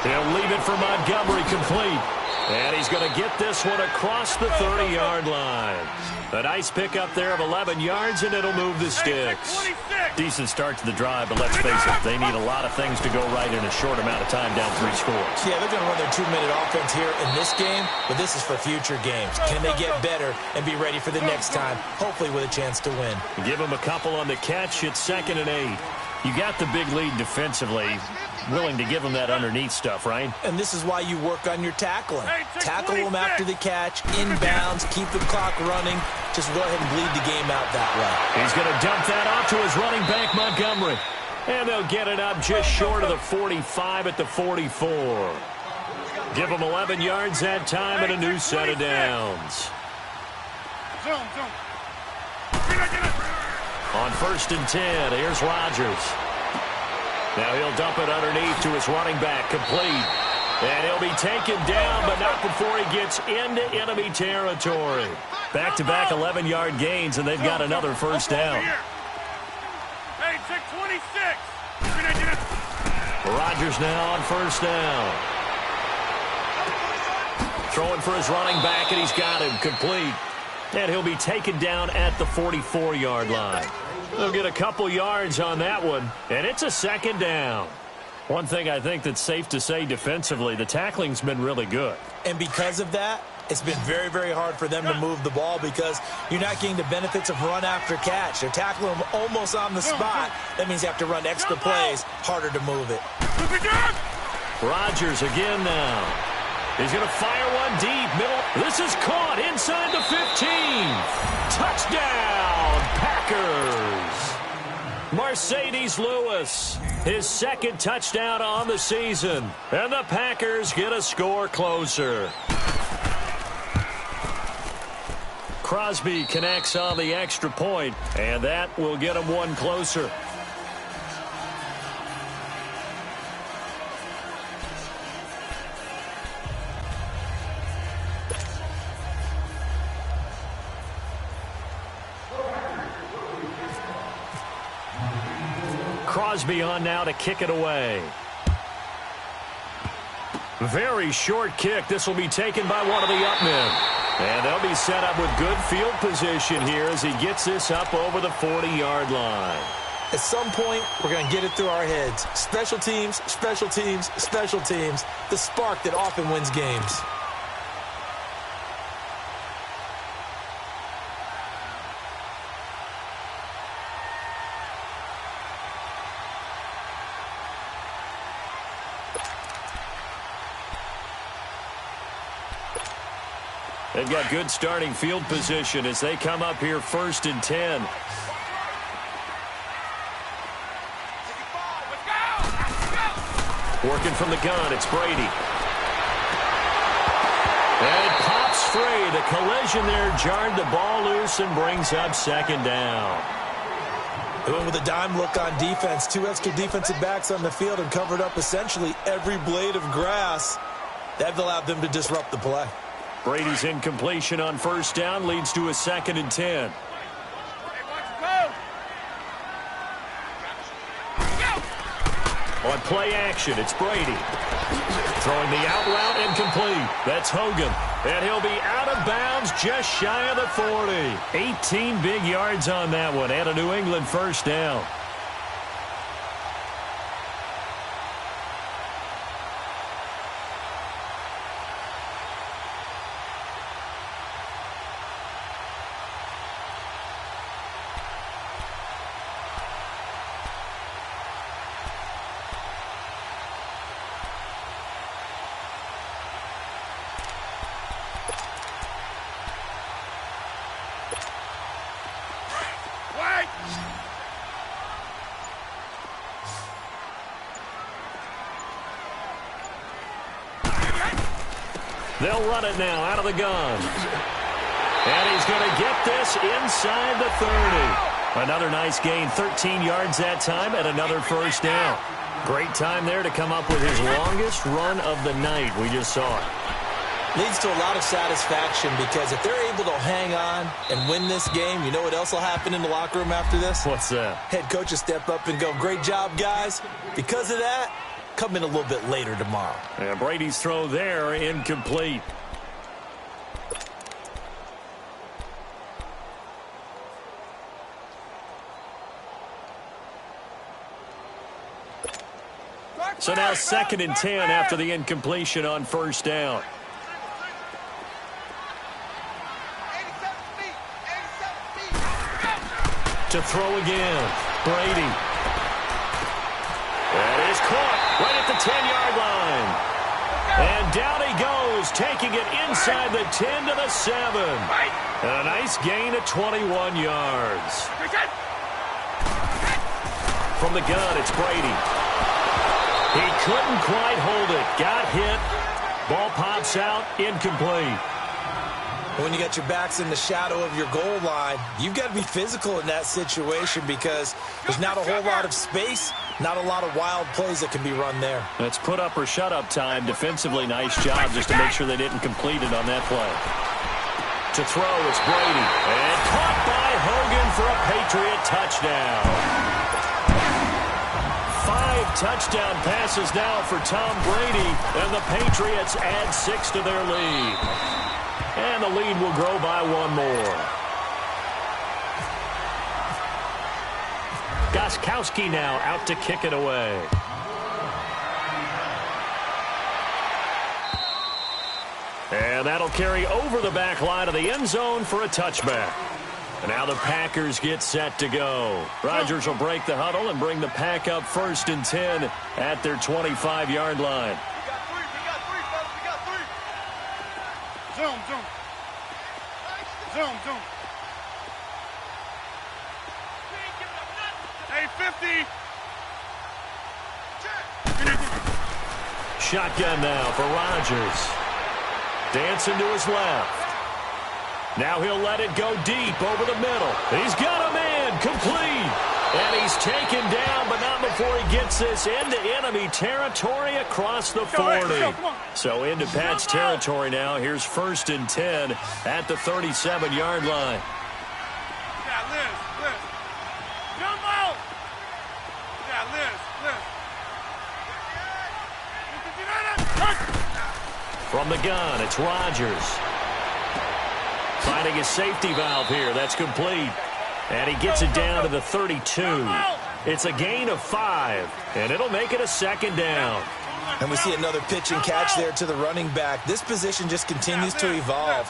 He'll leave it for Montgomery complete. And he's going to get this one across the 30-yard line. A nice pickup there of 11 yards, and it'll move the sticks. Decent start to the drive, but let's face it, they need a lot of things to go right in a short amount of time, down 3 scores. Yeah, they're going to run their 2-minute offense here in this game, but this is for future games. Can they get better and be ready for the next time, hopefully with a chance to win? Give them a couple on the catch. It's 2nd and 8. You got the big lead defensively. Willing to give them that underneath stuff, right? And this is why you work on your tackling. Tackle them after the catch, inbounds, keep the clock running. Just go ahead and bleed the game out that way. He's going to dump that off to his running back, Montgomery. And they'll get it up just short of the 45 at the 44. Give them 11 yards that time and a new set of downs. On 1st and 10, here's Rodgers. Now he'll dump it underneath to his running back, complete. And he'll be taken down, but not before he gets into enemy territory. Back-to-back 11-yard gains, and they've got another first down. Hey, check 26. Rodgers now on first down. Throwing for his running back, and he's got him complete. And he'll be taken down at the 44-yard line. They'll get a couple yards on that one, and it's a second down. One thing I think that's safe to say defensively, the tackling's been really good. And because of that, it's been very, very hard for them to move the ball because you're not getting the benefits of run after catch. They're tackling them almost on the spot. That means you have to run extra plays, harder to move it. Rodgers again now. He's going to fire one deep, middle. This is caught inside the 15. Touchdown, Packers. Mercedes Lewis, his second touchdown on the season. And the Packers get a score closer. Crosby connects on the extra point, and that will get him one closer. Crosby on now to kick it away. Very short kick. This will be taken by one of the up men. And they'll be set up with good field position here as he gets this up over the 40-yard line. At some point, we're going to get it through our heads. Special teams, special teams, special teams. The spark that often wins games. They've got good starting field position as they come up here 1st and 10. Working from the gun, it's Brady. And it pops free. The collision there jarred the ball loose and brings up second down. They went with a dime look on defense. 2 extra defensive backs on the field and covered up essentially every blade of grass. That allowed them to disrupt the play. Brady's incompletion on first down leads to a 2nd and 10. On play action, it's Brady. Throwing the out route incomplete. That's Hogan. And he'll be out of bounds just shy of the 40. 18 big yards on that one and a New England first down. They'll run it now out of the gun. And he's going to get this inside the 30. Another nice gain, 13 yards that time, and another first down. Great time there to come up with his longest run of the night. We just saw it. Leads to a lot of satisfaction because if they're able to hang on and win this game, you know what else will happen in the locker room after this? What's that? Head coach will step up and go, great job, guys. Because of that, come in a little bit later tomorrow. And Brady's throw there, incomplete. So now 2nd and 10 after the incompletion on first down. To throw again, Brady. That is caught right at the 10-yard line. And down he goes, taking it inside the 10 to the 7. And a nice gain of 21 yards. From the gun, it's Brady. He couldn't quite hold it. Got hit. Ball pops out. Incomplete. When you got your backs in the shadow of your goal line, you've got to be physical in that situation because there's not a whole lot of space, not a lot of wild plays that can be run there. That's put up or shut up time. Defensively, nice job just to make sure they didn't complete it on that play. To throw, it's Brady. And caught by Hogan for a Patriot touchdown. 5 touchdown passes now for Tom Brady, and the Patriots add 6 to their lead. And the lead will grow by 1 more. Gostkowski now out to kick it away. And that'll carry over the back line of the end zone for a touchback. And now the Packers get set to go. Rodgers will break the huddle and bring the Pack up 1st and 10 at their 25-yard line. Zoom, zoom. Zoom, zoom. Hey, 50. Shotgun now for Rodgers. Dancing to his left. Now he'll let it go deep over the middle. He's got a man complete. And he's taken down, but not before he gets this into enemy territory across the 40. So into Pat's territory now. Here's 1st and 10 at the 37-yard line. Yeah, Liz. Jump out. Yeah, Liz. From the gun, it's Rodgers. Finding his safety valve here. That's complete. And he gets it down to the 32. It's a gain of 5, and it'll make it a 2nd down. And we see another pitch and catch there to the running back. This position just continues to evolve.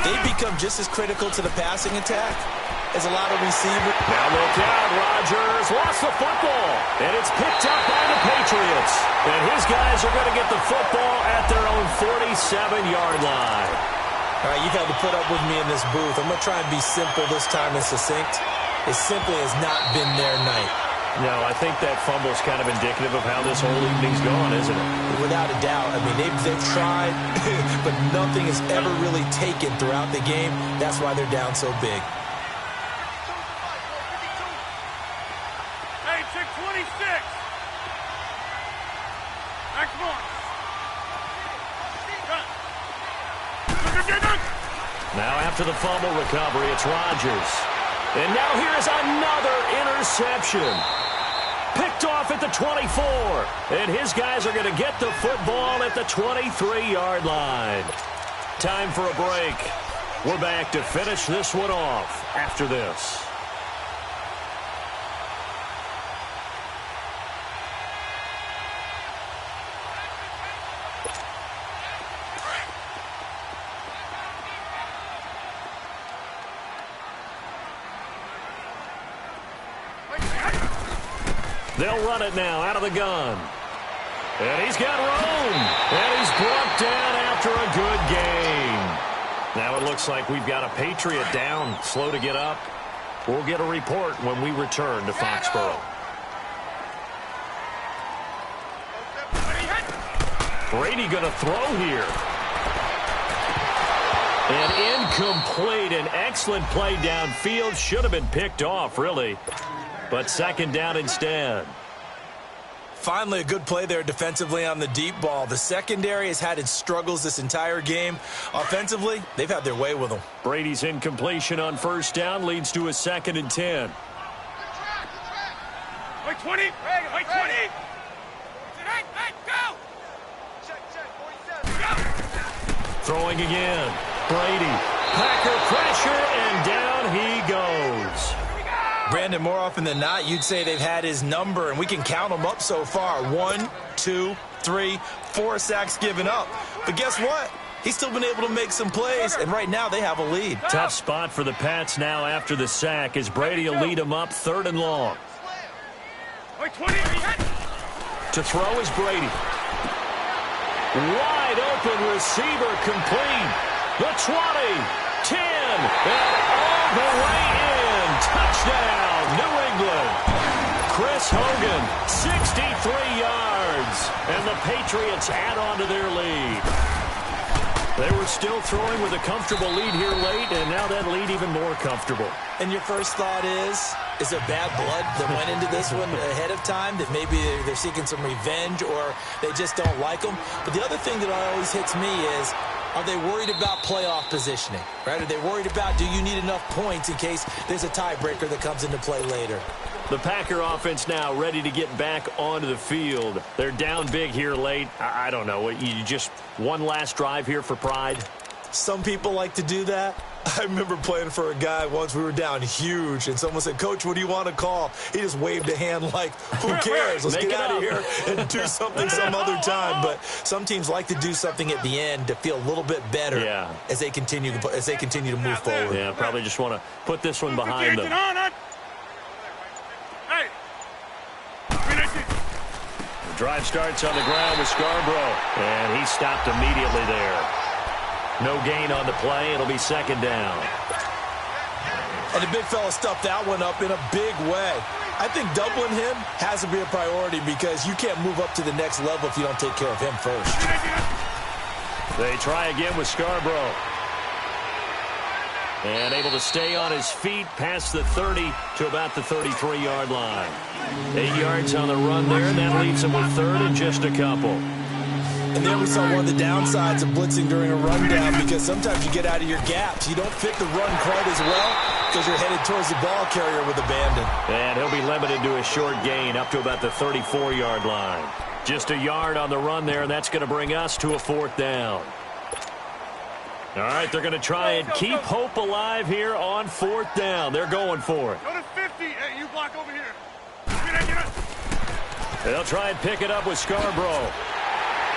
They've become just as critical to the passing attack as a lot of receivers. Now look out, Rodgers lost the football, and it's picked up by the Patriots. And his guys are going to get the football at their own 47-yard line. All right, you've had to put up with me in this booth. I'm going to try and be simple this time and succinct. It simply has not been their night. No, I think that fumble's kind of indicative of how this whole evening's gone, isn't it? Without a doubt. I mean, they've tried, but nothing has ever really taken throughout the game. That's why they're down so big. Hey, check 26. Next one. Now after the fumble recovery, it's Rodgers. And now here's another interception. Picked off at the 24. And his guys are going to get the football at the 23-yard line. Time for a break. We're back to finish this one off after this. They'll run it now out of the gun. And he's got room. And he's brought down after a good game. Now it looks like we've got a Patriot down, slow to get up. We'll get a report when we return to Foxborough. Brady going to throw here. And incomplete. An excellent play downfield. Should have been picked off, really. But 2nd down instead. Finally, a good play there defensively on the deep ball. The secondary has had its struggles this entire game. Offensively, they've had their way with them. Brady's incompletion on 1st down leads to a 2nd and 10. Wait, 20. Wait, 20. Hey, go. Throwing again. Brady. Packer pressure, and down he goes. Brandon, more often than not, you'd say they've had his number, and we can count them up so far. 1, 2, 3, 4 sacks given up. But guess what? He's still been able to make some plays, and right now they have a lead. Tough spot for the Pats now after the sack as Brady will lead them up 3rd and long. Wait, 20. To throw is Brady. Wide open receiver complete. The 20, 10, and all the way in. Touchdown, New England. Chris Hogan, 63 yards. And the Patriots add on to their lead. They were still throwing with a comfortable lead here late, and now that lead even more comfortable. And your first thought is there bad blood that went into this one ahead of time, that maybe they're seeking some revenge or they just don't like them? But the other thing that always hits me is, are they worried about playoff positioning, right? Are they worried about, do you need enough points in case there's a tiebreaker that comes into play later? The Packer offense now ready to get back onto the field. They're down big here late. I don't know. You just one last drive here for pride? Some people like to do that. I remember playing for a guy once. We were down huge, and someone said, "Coach, what do you want to call?" He just waved a hand like, who cares? Let's get out of here and do something some other time. But some teams like to do something at the end to feel a little bit better as they continue to move forward. Yeah, probably just want to put this one behind them. The drive starts on the ground with Scarborough, and he stopped immediately there. No gain on the play. It'll be second down. And the big fella stuffed that one up in a big way. I think doubling him has to be a priority because you can't move up to the next level if you don't take care of him first. They try again with Scarborough. And able to stay on his feet past the 30 to about the 33-yard line. 8 yards on the run there, and that leaves him with third and just a couple. And there we saw one of the downsides of blitzing during a rundown, because sometimes you get out of your gaps. You don't fit the run quite as well because you're headed towards the ball carrier with abandon. And he'll be limited to a short gain up to about the 34-yard line. Just a yard on the run there, and that's going to bring us to a fourth down. All right, they're going to try and keep hope alive here on fourth down. They're going for it. Go to 50. Hey, you block over here. They'll try and pick it up with Scarborough.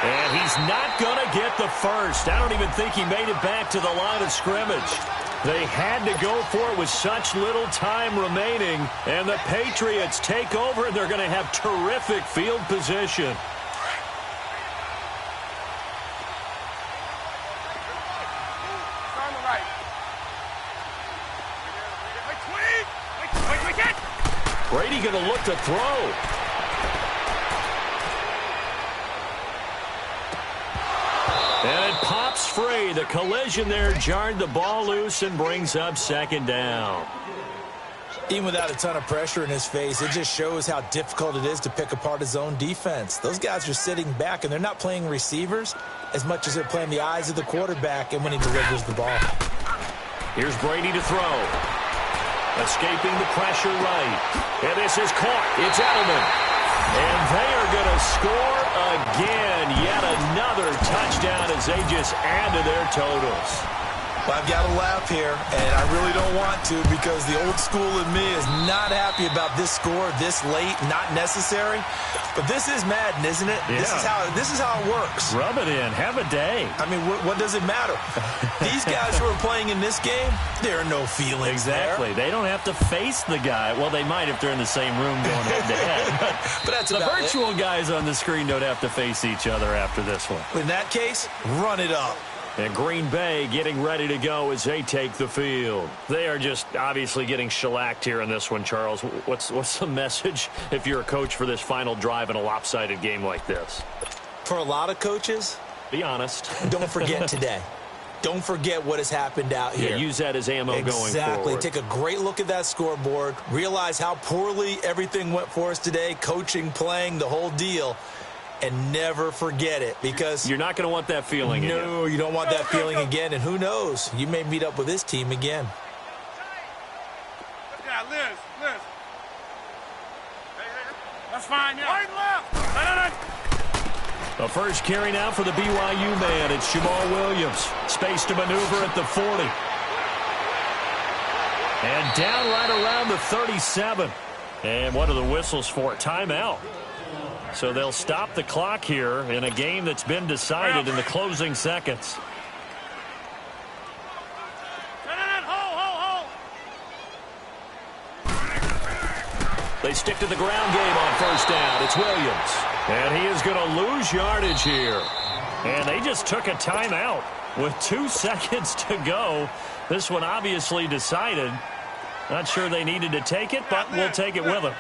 And he's not going to get the first. I don't even think he made it back to the line of scrimmage. They had to go for it with such little time remaining. And the Patriots take over, and they're going to have terrific field position. Brady going to look to throw. And it pops free. The collision there jarred the ball loose and brings up second down. Even without a ton of pressure in his face, it just shows how difficult it is to pick apart his own defense. Those guys are sitting back, and they're not playing receivers as much as they're playing the eyes of the quarterback and when he delivers the ball. Here's Brady to throw. Escaping the pressure right. And this is caught. It's Edelman. And they are going to score again. Yet another touchdown as they just add to their totals. Well, I've got to laugh here, and I really don't want to, because the old school in me is not happy about this score this late, not necessary. But this is Madden, isn't it? Yeah. This is how it works. Rub it in. Have a day. I mean, what does it matter? These guys who are playing in this game, there are no feelings exactly. there. They don't have to face the guy. Well, they might if they're in the same room going head-to-head. But that's the about virtual guys on the screen don't have to face each other after this one. In that case, run it up. And Green Bay getting ready to go as they take the field. They are just obviously getting shellacked here in this one, Charles. What's the message if you're a coach for this final drive in a lopsided game like this? For a lot of coaches, be honest. Don't forget today. Don't forget what has happened out here. Yeah, use that as ammo going forward. Exactly. Take a great look at that scoreboard. Realize how poorly everything went for us today, coaching, playing, the whole deal. And never forget it, because you're not going to want that feeling again. No, you don't want that feeling again. And who knows? You may meet up with this team again. Yeah, Liz. That's fine, yeah. Right left. The first carry now for the BYU man. It's Jamal Williams. Space to maneuver at the 40. And down right around the 37. And what are the whistles for? Timeout. So they'll stop the clock here in a game that's been decided in the closing seconds. They stick to the ground game on first down. It's Williams. And he is going to lose yardage here. And they just took a timeout with 2 seconds to go. This one obviously decided. Not sure they needed to take it, but we'll take it with them.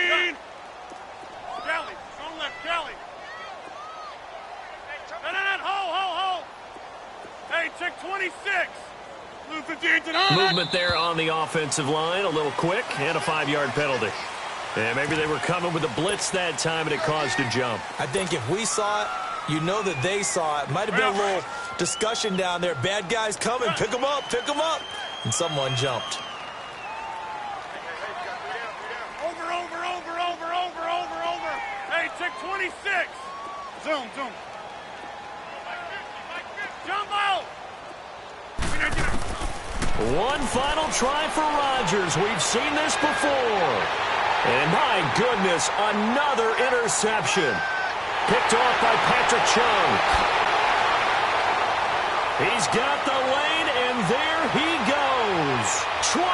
15. Kelly, strong left, Kelly. Hold. Hey, check 26. Blue 58 to 9. Movement there on the offensive line, a little quick, and a 5-yard penalty. And maybe they were coming with a blitz that time, and it caused a jump. I think if we saw it, you know that they saw it. Might have been a little discussion down there. Bad guys coming. Pick them up. Pick them up. And someone jumped. Over. Hey, check 26. Zoom. Jump out. One final try for Rodgers. We've seen this before. And my goodness, another interception. Picked off by Patrick Chung. He's got the lane, and there he goes. 20,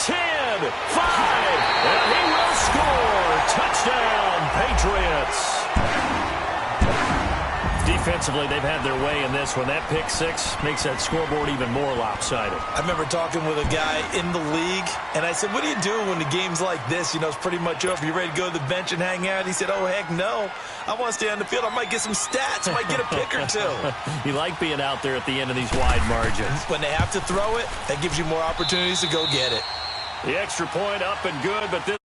10, 5, and he will score. Touchdown, Patriots. Defensively, they've had their way in this one. That pick six makes that scoreboard even more lopsided. I remember talking with a guy in the league, and I said, what do you do when the game's like this? You know, it's pretty much over. You ready to go to the bench and hang out? He said, oh, heck no. I want to stay on the field. I might get some stats. I might get a pick or two. You like being out there at the end of these wide margins. When they have to throw it, that gives you more opportunities to go get it. The extra point up and good, but this